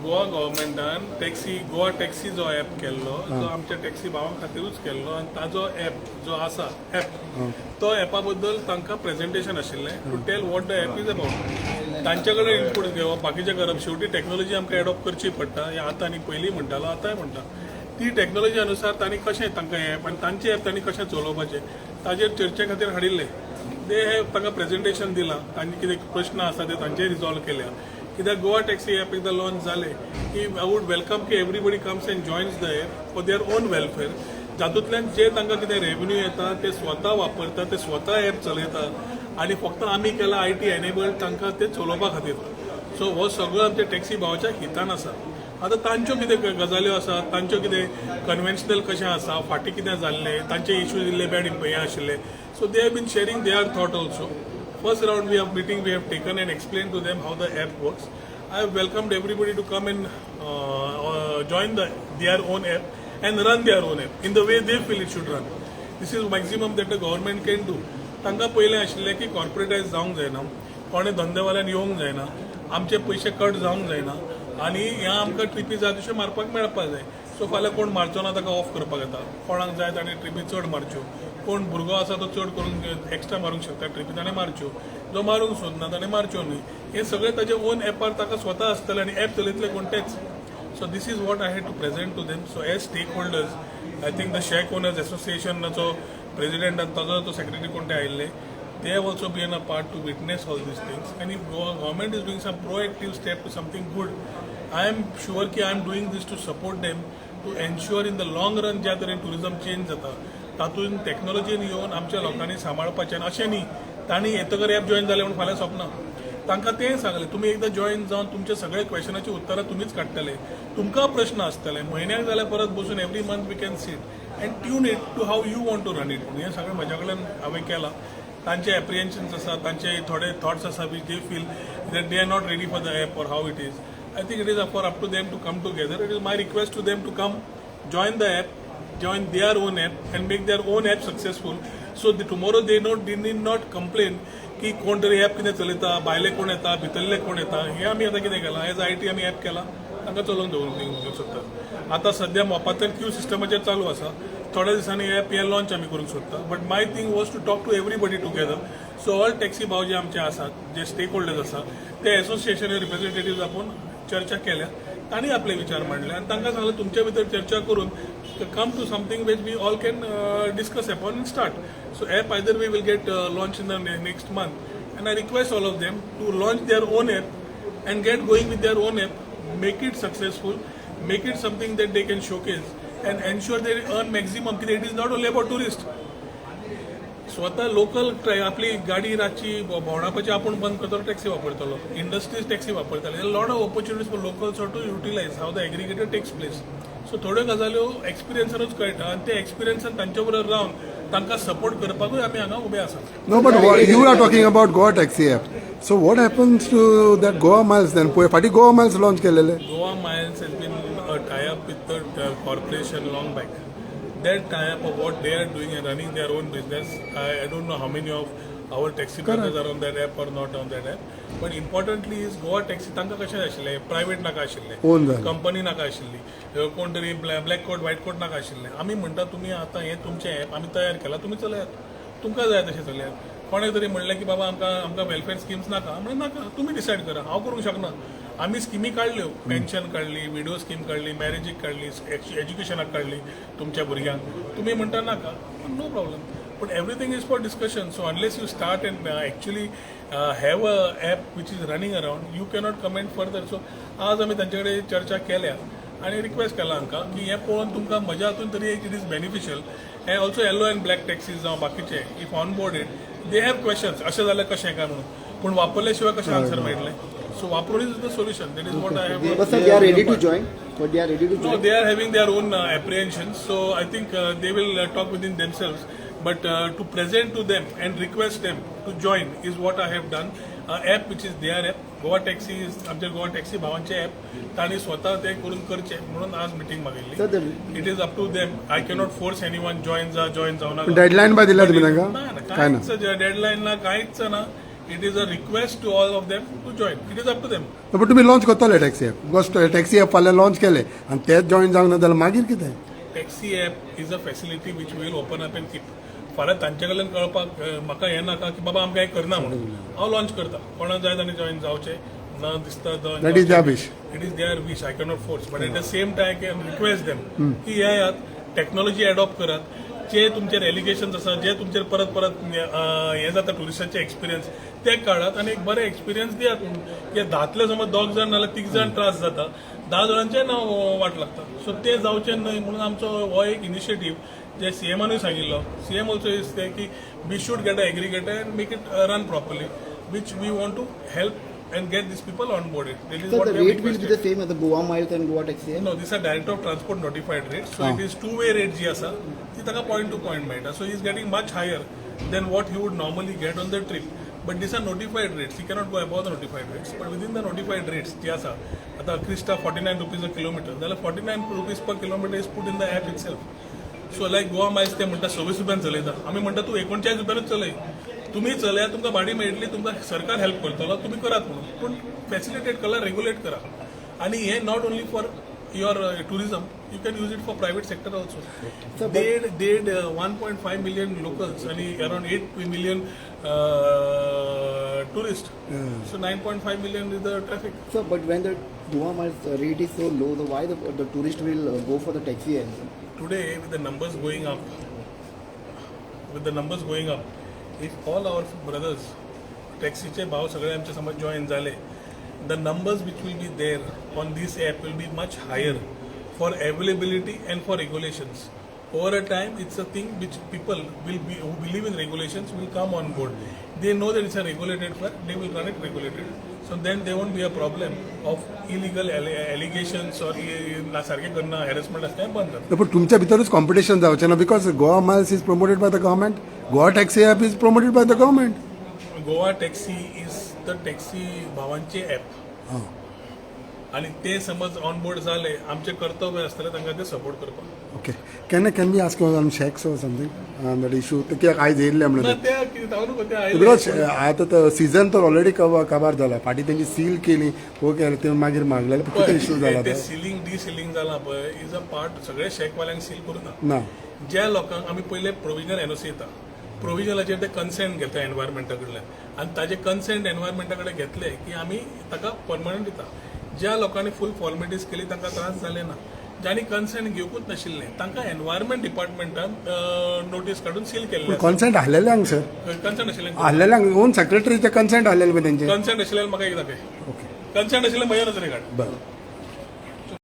Goa गव्हर्मेंटान Goa taxi जो app केल्लो जो आमच्या टॅक्सी भावां खातीरूच केल्लो आनी ताजो ॲप जो आसा तो ॲपा बद्दल तांकां प्रेझेंटेशन आशिल्लें to tell what the app is about. तांचे कडेन इनपूट घेवप बाकीचें करप. शेवटी टॅक्नॉलॉजी आमकां एडॉप्ट करची पडटा. हें आतां आनी पयलीं म्हणटालो आतांय म्हणटा. ती टॅक्नॉलॉजी अनुसार तांणी कशें तांकां ॲप आनी तांचे ॲप तांणी कशें चलोवपाचें ताजेर चर्चे खातीर हाडिल्ले. ते हे तांकां प्रेझेंटेशन दिलां. तांचे कितें प्रश्न आसा ते तांचे रिजॉल्व केल्या. कित्याक गोवा टॅक्सी ॲप एकदां लॉन्च जालें की आय वूड वेलकम की everybody comes and joins the app for their own welfare. जातूंतल्यान जे तांकां कितें रेव्हेन्यू येता ते स्वता वापरता, ते स्वता ॲप चलयता आनी फक्त आमी केला IT एनेबल्ड तांकां ते चलोवपा खातीर. सो हो सगळो आमच्या टॅक्सी भावाच्या हितान आसा. आतां तांच्यो कितें गजाल्यो आसा, तांच्यो कितें कन्वेन्शनल कशें आसा, फाटीं कितें जाल्लें, तांचे इश्यूज इल्ले बॅड हें आशिल्ले. So they have been sharing their thought also. First round we have taken and explained to them how the app works. I have welcomed everybody to come and join their own app and run their own app in the way they feel it should run. This is maximum that the government can do. तांकां पयलें आशिल्लें की कॉर्पोरेटायज जावंक जायना, कोणें धंदेवाल्यान येवंक जायना, आमचे पयशे कट जावंक जायना आनी ह्या आमकां ट्रिपी जाय तश्यो मारपाक मेळपाक जाय. सो फाल्यां कोण मारचो ना ताका ऑफ करपाक येता. कोणाक जाय ताणें ट्रिपी चड मारच्यो. कोण भुरगो आसा तो चड करून एक्स्ट्रा मारूंक शकता ट्रिपी ताणें मारच्यो. जो मारूंक सोदना ताणें मारच्यो न्ही. हे सगळें ताजे ओन एपार ताका स्वता आसतलें आनी ॲप चलयतले कोण तेच. So this is what I had to present to them. So as stakeholders I think the shack owners एसोसिएशनाचो प्रेसिडेंट आनी ताजो तो सेक्रेटरी कोण ते आयिल्ले, they have also been a part to witness all these things. And if government is doing some proactive step to something good, I am sure ki I am doing this to support them to ensure in the long run ज्या तरेन tourism change जाता तातूंत टॅक्नॉलॉजीन येवन आमच्या लोकांनी सांबाळपाचें अशें न्ही तांणी येतकर ॲप जॉईन जालें म्हणून फाल्यां सोंपना. तांकां तें सांगलें तुमी एकदां जॉईन जावन तुमचे सगळे क्वेश्चनाची उत्तरां तुमीच काडटले. तुमकां प्रश्न आसतले म्हयन्याक जाल्यार परत बसून every month we can sit and tune it to how you want to run it. हें सगळें म्हज्या कडल्यान हांवें केलां. तांचे एप्रिहेन्शन्स आसा, तांचे थोडे थॉट्स आसा which they feel that they are not ready for the app or how it is. I think it is for up to them to come together. It is my request to them to come join the app, join their own app and make their own app successful. So tomorrow they need not complain की कोण तरी app कितें चलयता, भायले कोण येता, भितरले कोण येता. हे आमी आतां कितें केलां एज IT आमी ॲप केला तांकां चलोवन दवरूंक सोदतात. आतां सद्या मोपाचेर क्यू सिस्टमाचेर चालू आसा. थोड्या दिसांनी ॲप हे लॉन्च आमी करूंक सोदता. But my thing was to talk to everybody together. So all taxi भाव जे आमचे आसात, जे स्टेक होल्डर्स आसा ते एसोसिएशन रिप्रेझेंटेटिव्ह आपूण चर्चा केल्या. तांणी आपले विचार मांडले आनी तांकां सांगलें तुमचे भितर चर्चा करून come to something which we all can discuss upon and start. So app either we will get launch in the next month and I request all of them to launch their own app and get going with their own app. Make it successful, make it something that they can showcase and ensure they earn maximum. कितें it is not only about tourist. स्वता local आपली गाडी रातची भोंवडावपाची आपूण बंद करतलो, taxi वापरतलो. इंडस्ट्रीज टॅक्सी वापरतले. Lot of opportunities for locals to utilise have the aggregated taxis place. So थोड्यो गजाल्यो एक्सपिरियन्सानूच कळटा आनी त्या एक्सपिरियन्सान तांचे बरोबर रावन तांकां सपोर्ट करपाकूय आमी हांगा उबे आसा. No, but you are talking about Goa Taxi app. So what happens to that Goa Miles then? फाटी Goa Miles launch केलेले. Goa Miles has been a tie-up with the corporation long back. That tie-up of what they are doing and running their own business, I don't know how many of our taxi brothers are on that app or not on that app. But importantly is Goa Taxi तांकां कशें आशिल्लें, private नाका आशिल्लें, company नाका आशिल्ली, कोण तरी black coat white coat नाका आशिल्लें. आमी म्हणटा तुमी आतां हें तुमचें ॲप आमी तयार केलां, तुमी चलयात, तुमकां जाय तशें चलयात. कोणें तरी म्हणलें की बाबा आमकां वेलफेअर स्किम्स नाका. म्हणून नाका, तुमी डिसायड करा, हांव करूंक शकना. आमी स्किमी काडल्यो, पेन्शन काडली, विडो स्कीम काडली, मॅरेजीक काडली, एज्युकेशनाक काडली तुमच्या भुरग्यांक. तुमी म्हणटा नाका, no problem. But everything is for discussion. So unless you start and actually have a app which is running around you cannot comment further. सो आज आमी तांचे कडेन चर्चा केल्या आनी रिक्वेस्ट केला हांकां की हें पळोवन तुमकां म्हज्या हातून तरी इट इज बेनिफिशियल. हे also yellow end black taxis जावं बाकीचे if on board it they have questions अशें जाल्यार कशें काय म्हणून. पूण वापरल्या शिवाय कशें आन्सर मेळटलें. So Vaporur is the solution. That is what I have. But sir, they are ready to join. But they are ready to join. No, they are having their own apprehensions. So I think they will talk within themselves. But to present to them and request them to join is what I have done. App which is their app. Goa Taxi is आमचे Goa Taxi भावांचे app. ताणी स्वतः ते करून करचे म्हणून आज meeting मागिल्ली. It is up to them. I cannot force anyone join जाऊ नका. डेडलाईन बा दिला तुम्ही तांकां? कांयच डेडलाईन ना, कांयच ना. It is a request to all of them to join. It is up to them. But तुमी लॉन्च करतले taxi app because taxi app फाल्यां लॉन्च केले आनी तेच जॉईन जावंक ना जाल्यार मागीर कितें Taxi app is a facility which we will open up and keep. फाल्यां तांचे कडल्यान कळपाक म्हाका हें नाका की बाबा आमकां हें करना म्हणून हांव लॉन्च करता कोणाक जाय ताणें जॉईन जावचें ना दिसता दॅट इज द्या wish It is their wish. I cannot force. But at the same time, I can request them की यात टेक्नॉलॉजी अडॉप्ट करात. जे तुमचे एलिगेशन्स आसा जे तुमचे परत परत हे जाता टुरिस्टांचे एक्सपिरियन्स ते काढात आणि एक बरे एक्सपिरियन्स दियात की 10तले समज 2 जाण नाल्यार 3 जाण त्रास जाता 10 जाणांचे ना वाट लागता सो ते जावचे न्हय म्हणून आमचो हो एक इनिशिएटीव जे सीएमानूय सांगिल्लो सीएम ऑल्सो इज ते की we should get a aggregator and make it run properly which we want to help and get these people on board. This is So what the we have rate will be requested. the same as the Goa Miles and Goa Taxi app? No, these are direct of transport notified rates. So it is two-way rate ji asa. ती ताका point to point मेळटा. So he is getting much higher than what he would normally get on the trip. But these are notified rates. He cannot go above the notified rates. But within the notified rates, जी आसा, आता Krista 49 rupees a kilometer. जाल्यार 49 rupees per kilometer is put in the app itself. So like Goa Miles ते म्हणटा 26 रुपयान चलयता. आमी म्हणटा तूं 39 रुपयानच चलय. तुम्ही चलया तुमकां भाडी मेळटली तुमकां सरकार हेल्प करतलो तुम्ही करात म्हणून पूण फॅसिलिटेट करा रेग्युलेट करा आणि हे not only for your tourism you can use it for private sector also देड 1.5 मिलियन लोकल्स आणि around 8 million tourist so 9.5 million is the traffic So, but when the Goa Miles rate is so low, then why the tourist will go for the taxi app? today with the numbers going up if all our brothers टॅक्सीचे भाव सगळे आमचे समज join झाले the numbers which will be there on this app will be much higher for availability and for regulations over a time it's a thing which people will be who believe in regulations will come on board they know that it's a regulated flat they will run it regulated so then they won't be a problem of illegal allegations और सारखे करणं harassment असं बंद करतात पण तुमच्या भितरूच competition जावचें ना because Goa Miles is promoted by the government Goa taxi app is promoted by the government Goa taxi is the taxi भावांचे ॲप आणि ते समज ऑन बोर्ड झाले आमचे कर्तव्य असताना तांकां ते सपोर्ट करपाक okay can be ask on shacks or something that issue ते कित्याक आयज येयल्ले म्हणून बिकॉज आतां तो सीझन तर ऑलरेडी काबार जाला फाटीं तेंची सील केली हो केलें ते मागीर मागलेले कितें इशू जाला ते सिलींग डिसिलींग जाला पळय इज अ पार्ट सगळे शेकवाल्यांक सील करूना ना ज्या लोकांक आमी पयले प्रोविजनल एनओसी येता प्रोविजनलाचेर ते कन्सेंट घेता एनवायरमेंटा कडल्यान आनी ताजे कन्सेंट एनवायरमेंटा कडेन घेतले की आमी ताका परमनंट दिता ज्या लोकांनी फूल फॉर्मेलिटीज केली तांकां त्रास जाले ना ज्यांनी कन्सेंट घेवकूच नाशिल्ले तांकां एनवायरमेंट डिपार्टमेंटान नोटीस काडून सील केल्ले कॉन्सेंट आहलेल्यांक सर कन्सेंट आशिल्ले आहलेल्यांक ओन सेक्रेटरीचे कन्सेंट आहलेले पळय तेंचे कन्सेंट आशिल्ले म्हाका एक दाखय ओके कन्सेंट आशिल्ले म्हज्या नजरे काड बरें